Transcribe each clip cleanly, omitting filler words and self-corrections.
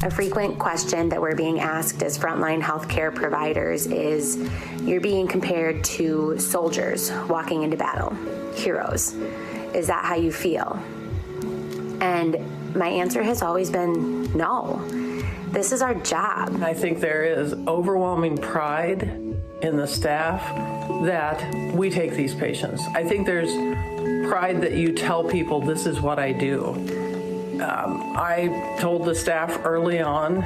A frequent question that we're being asked as frontline healthcare providers is, you're being compared to soldiers walking into battle, heroes. Is that how you feel? And my answer has always been no. This is our job. I think there is overwhelming pride in the staff that we take these patients. I think there's pride that you tell people this is what I do. I told the staff early on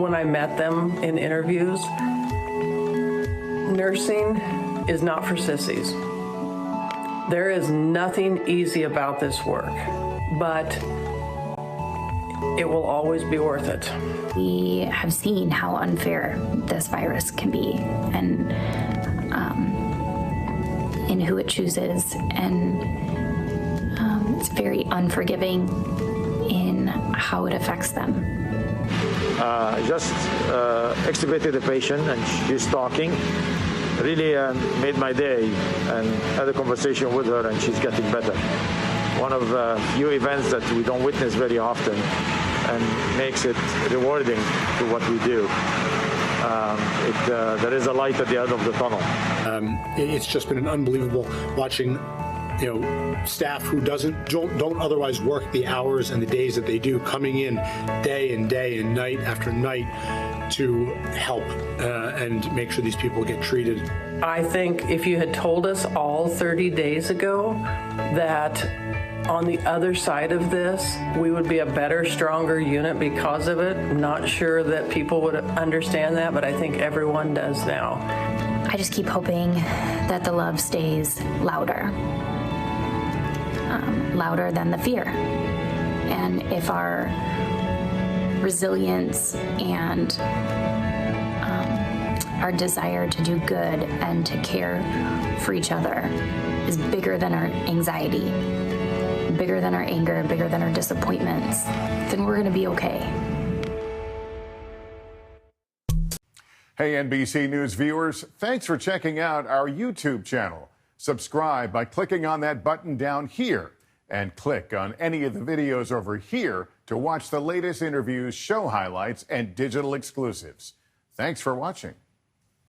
when I met them in interviews, nursing is not for sissies. There is nothing easy about this work, but it will always be worth it. We have seen how unfair this virus can be, and in who it chooses, and it's very unforgiving in how it affects them. Just extubated the patient, and she's talking. Really made my day, and had a conversation with her, and she's getting better. One of the few events that we don't witness very often, and makes it rewarding to what we do. There is a light at the end of the tunnel. It's just been an unbelievable watching, staff who don't otherwise work the hours and the days that they do, coming in day and night after night to help and make sure these people get treated. I think if you had told us all 30 days ago that on the other side of this, we would be a better, stronger unit because of it, I'm not sure that people would understand that, but I think everyone does now. I just keep hoping that the love stays louder. Louder than the fear. And if our resilience and our desire to do good and to care for each other is bigger than our anxiety, bigger than our anger, bigger than our disappointments, then we're going to be okay. Hey, NBC News viewers, thanks for checking out our YouTube channel. Subscribe by clicking on that button down here, and click on any of the videos over here to watch the latest interviews, show highlights, and digital exclusives. Thanks for watching.